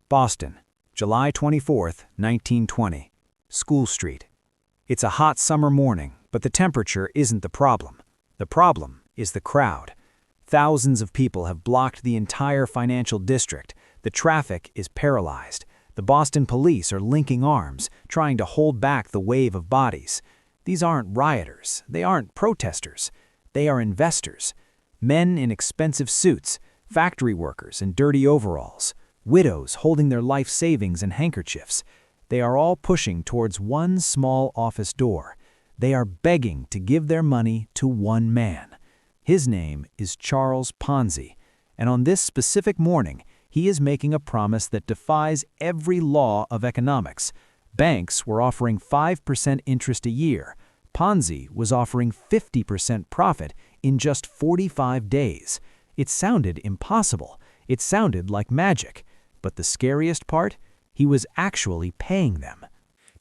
Boston, July 24, 1920. School Street. It's a hot summer morning, but the temperature isn't the problem. The problem is the crowd. Thousands of people have blocked the entire financial district. The traffic is paralyzed. The Boston police are linking arms, trying to hold back the wave of bodies. These aren't rioters. They aren't protesters. They are investors. Men in expensive suits, factory workers in dirty overalls, widows holding their life savings in handkerchiefs. They are all pushing towards one small office door. They are begging to give their money to one man. His name is Charles Ponzi, and on this specific morning, he is making a promise that defies every law of economics. Banks were offering 5% interest a year. Ponzi was offering 50% profit in just 45 days. It sounded impossible. It sounded like magic. But the scariest part? He was actually paying them.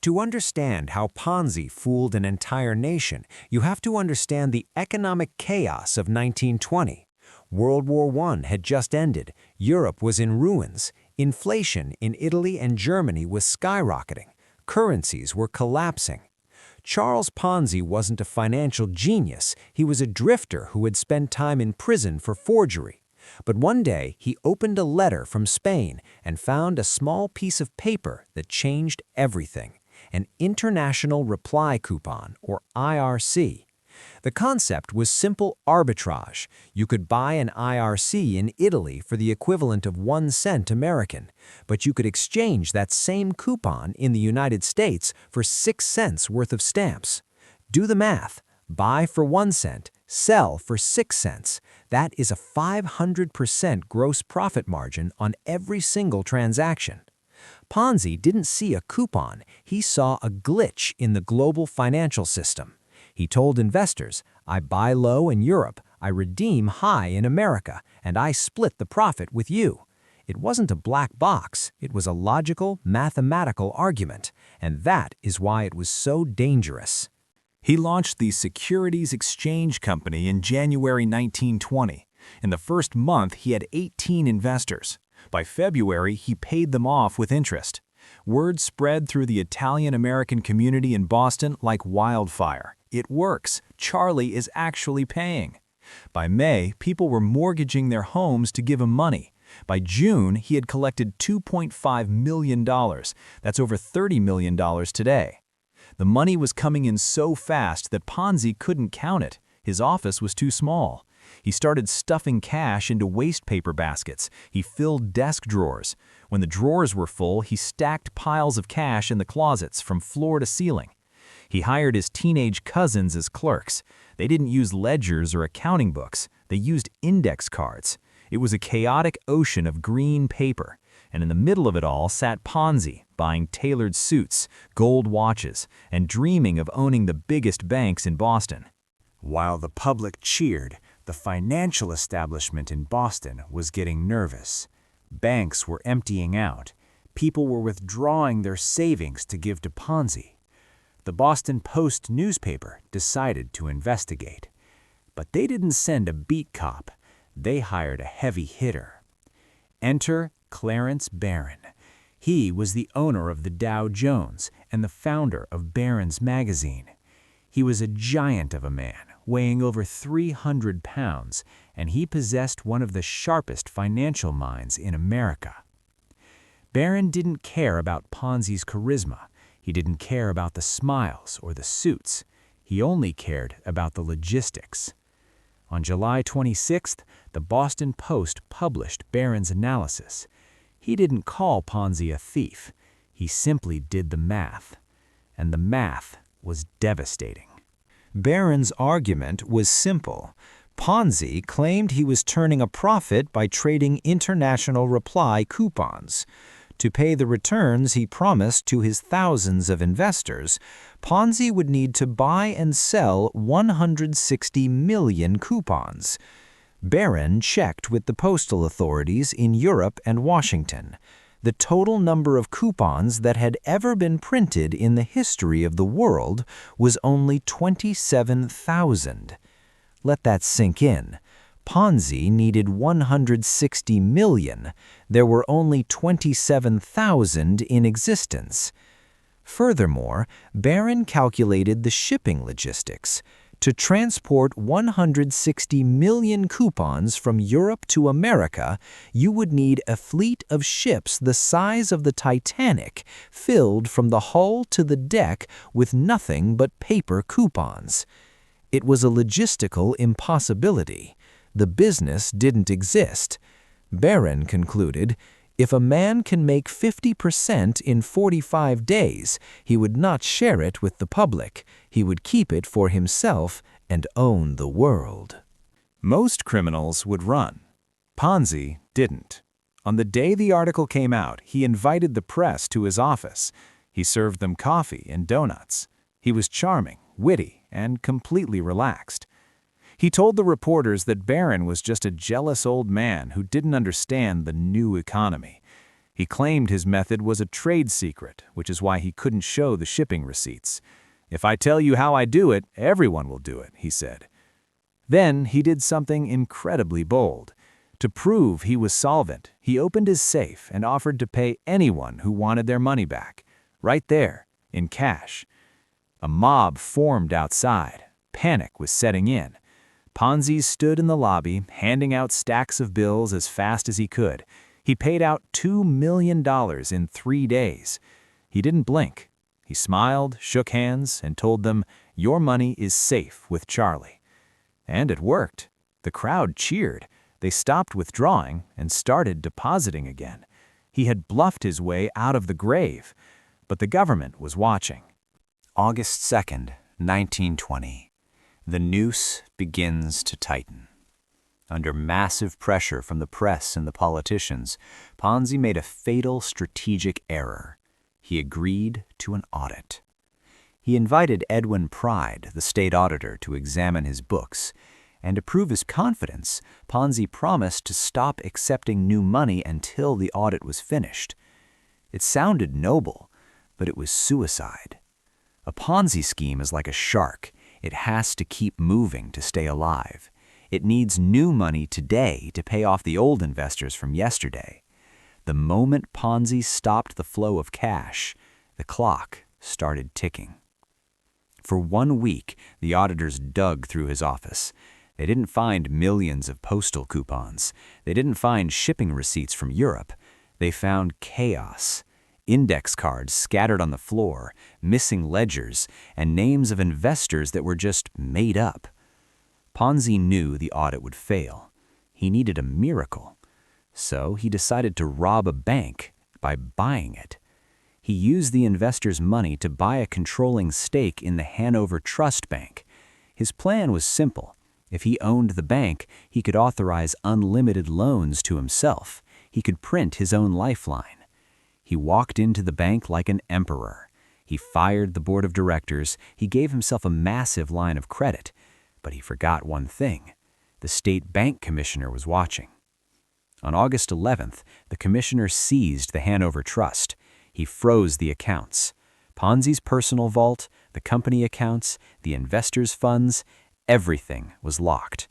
To understand how Ponzi fooled an entire nation, you have to understand the economic chaos of 1920. World War I had just ended. Europe was in ruins. Inflation in Italy and Germany was skyrocketing. Currencies were collapsing. Charles Ponzi wasn't a financial genius. He was a drifter who had spent time in prison for forgery. But one day, he opened a letter from Spain and found a small piece of paper that changed everything: an international reply coupon, or IRC. The concept was simple arbitrage. You could buy an IRC in Italy for the equivalent of 1 cent American, but you could exchange that same coupon in the United States for 6 cents worth of stamps. Do the math. Buy for 1 cent, sell for 6 cents. That is a 500% gross profit margin on every single transaction. Ponzi didn't see a coupon. He saw a glitch in the global financial system. He told investors, "I buy low in Europe, I redeem high in America, and I split the profit with you." It wasn't a black box. It was a logical, mathematical argument, and that is why it was so dangerous. He launched the Securities Exchange Company in January 1920. In the first month, he had 18 investors. By February, he paid them off with interest. Word spread through the Italian-American community in Boston like wildfire. It works. Charlie is actually paying. By May, people were mortgaging their homes to give him money. By June, he had collected $2.5 million. That's over $30 million today. The money was coming in so fast that Ponzi couldn't count it. His office was too small. He started stuffing cash into waste paper baskets. He filled desk drawers. When the drawers were full, he stacked piles of cash in the closets from floor to ceiling. He hired his teenage cousins as clerks. They didn't use ledgers or accounting books. They used index cards. It was a chaotic ocean of green paper. And in the middle of it all sat Ponzi, buying tailored suits, gold watches, and dreaming of owning the biggest banks in Boston. While the public cheered, the financial establishment in Boston was getting nervous. Banks were emptying out. People were withdrawing their savings to give to Ponzi. The Boston Post newspaper decided to investigate. But they didn't send a beat cop. They hired a heavy hitter. Enter Clarence Barron. He was the owner of the Dow Jones and the founder of Barron's magazine. He was a giant of a man, weighing over 300 pounds, and he possessed one of the sharpest financial minds in America. Barron didn't care about Ponzi's charisma. He didn't care about the smiles or the suits. He only cared about the logistics. On July 26th, the Boston Post published Barron's analysis. He didn't call Ponzi a thief. He simply did the math. And the math was devastating. Barron's argument was simple. Ponzi claimed he was turning a profit by trading international reply coupons. To pay the returns he promised to his thousands of investors, Ponzi would need to buy and sell 160 million coupons. Barron checked with the postal authorities in Europe and Washington. The total number of coupons that had ever been printed in the history of the world was only 27,000. Let that sink in. Ponzi needed 160 million. There were only 27,000 in existence. Furthermore, Barron calculated the shipping logistics. To transport 160 million coupons from Europe to America, you would need a fleet of ships the size of the Titanic, filled from the hull to the deck with nothing but paper coupons. It was a logistical impossibility. The business didn't exist. Barron concluded, if a man can make 50% in 45 days, he would not share it with the public. He would keep it for himself and own the world. Most criminals would run. Ponzi didn't. On the day the article came out, he invited the press to his office. He served them coffee and donuts. He was charming, witty, and completely relaxed. He told the reporters that Barron was just a jealous old man who didn't understand the new economy. He claimed his method was a trade secret, which is why he couldn't show the shipping receipts. "If I tell you how I do it, everyone will do it," he said. Then he did something incredibly bold. To prove he was solvent, he opened his safe and offered to pay anyone who wanted their money back, right there, in cash. A mob formed outside. Panic was setting in. Ponzi stood in the lobby, handing out stacks of bills as fast as he could. He paid out $2 million in 3 days. He didn't blink. He smiled, shook hands, and told them, "Your money is safe with Charlie." And it worked. The crowd cheered. They stopped withdrawing and started depositing again. He had bluffed his way out of the grave, but the government was watching. August 2nd, 1920. The noose begins to tighten. Under massive pressure from the press and the politicians, Ponzi made a fatal strategic error. He agreed to an audit. He invited Edwin Pride, the state auditor, to examine his books, and to prove his confidence, Ponzi promised to stop accepting new money until the audit was finished. It sounded noble, but it was suicide. A Ponzi scheme is like a shark. It has to keep moving to stay alive. It needs new money today to pay off the old investors from yesterday. The moment Ponzi stopped the flow of cash, the clock started ticking. For 1 week, the auditors dug through his office. They didn't find millions of postal coupons. They didn't find shipping receipts from Europe. They found chaos. Index cards scattered on the floor, missing ledgers, and names of investors that were just made up. Ponzi knew the audit would fail. He needed a miracle. So he decided to rob a bank by buying it. He used the investors' money to buy a controlling stake in the Hanover Trust Bank. His plan was simple. If he owned the bank, he could authorize unlimited loans to himself. He could print his own lifeline. He walked into the bank like an emperor. He fired the board of directors. He gave himself a massive line of credit. But he forgot one thing. The state bank commissioner was watching. On August 11th, the commissioner seized the Hanover Trust. He froze the accounts. Ponzi's personal vault, the company accounts, the investors' funds, everything was locked.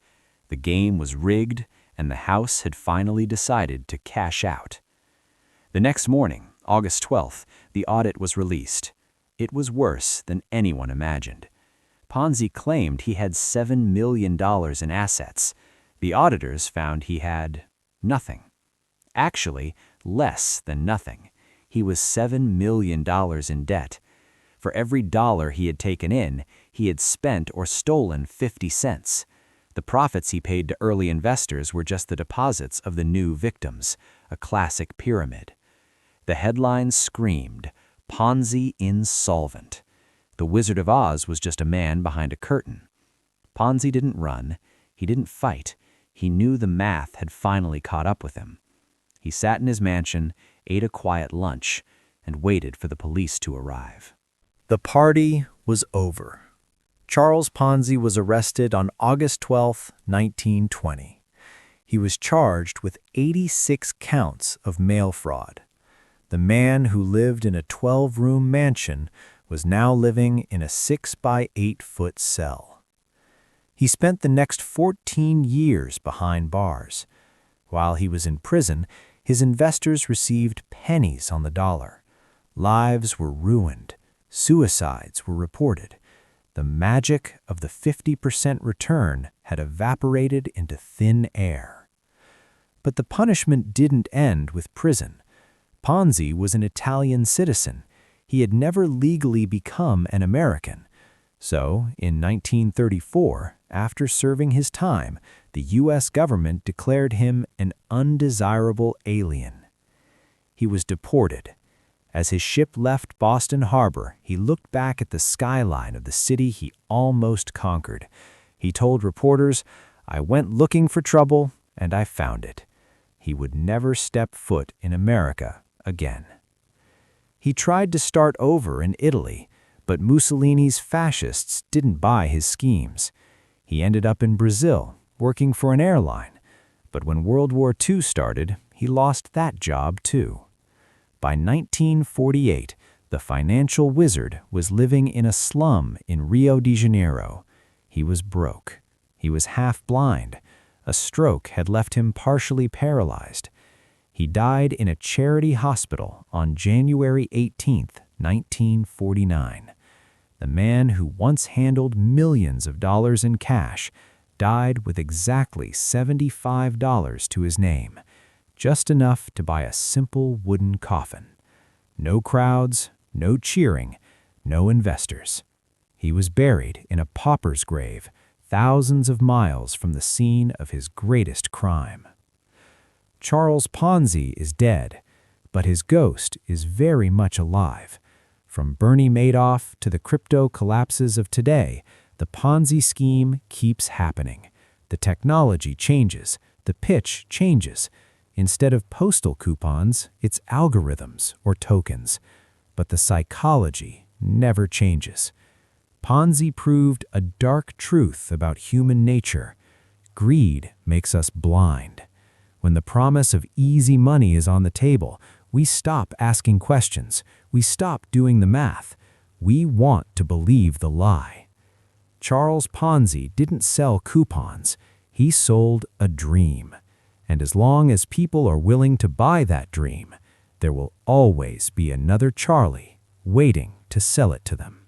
The game was rigged, and the house had finally decided to cash out. The next morning, August 12th, the audit was released. It was worse than anyone imagined. Ponzi claimed he had $7 million in assets. The auditors found he had nothing. Actually, less than nothing. He was $7 million in debt. For every dollar he had taken in, he had spent or stolen 50 cents. The profits he paid to early investors were just the deposits of the new victims, a classic pyramid. The headlines screamed, "Ponzi insolvent." The Wizard of Oz was just a man behind a curtain. Ponzi didn't run. He didn't fight. He knew the math had finally caught up with him. He sat in his mansion, ate a quiet lunch, and waited for the police to arrive. The party was over. Charles Ponzi was arrested on August 12, 1920. He was charged with 86 counts of mail fraud. The man who lived in a 12-room mansion was now living in a 6 by 8 foot cell. He spent the next 14 years behind bars. While he was in prison, his investors received pennies on the dollar. Lives were ruined. Suicides were reported. The magic of the 50% return had evaporated into thin air. But the punishment didn't end with prison. Ponzi was an Italian citizen. He had never legally become an American. So, in 1934, after serving his time, the U.S. government declared him an undesirable alien. He was deported. As his ship left Boston Harbor, he looked back at the skyline of the city he almost conquered. He told reporters, "I went looking for trouble, and I found it." He would never step foot in America again. He tried to start over in Italy, but Mussolini's fascists didn't buy his schemes. He ended up in Brazil, working for an airline. But when World War II started, he lost that job too. By 1948, the financial wizard was living in a slum in Rio de Janeiro. He was broke. He was half blind. A stroke had left him partially paralyzed. He died in a charity hospital on January 18, 1949. The man who once handled millions of dollars in cash died with exactly $75 to his name, just enough to buy a simple wooden coffin. No crowds, no cheering, no investors. He was buried in a pauper's grave, thousands of miles from the scene of his greatest crime. Charles Ponzi is dead, but his ghost is very much alive. From Bernie Madoff to the crypto collapses of today, the Ponzi scheme keeps happening. The technology changes, the pitch changes. Instead of postal coupons, it's algorithms or tokens. But the psychology never changes. Ponzi proved a dark truth about human nature. Greed makes us blind. When the promise of easy money is on the table, we stop asking questions. We stop doing the math. We want to believe the lie. Charles Ponzi didn't sell coupons. He sold a dream. And as long as people are willing to buy that dream, there will always be another Charlie waiting to sell it to them.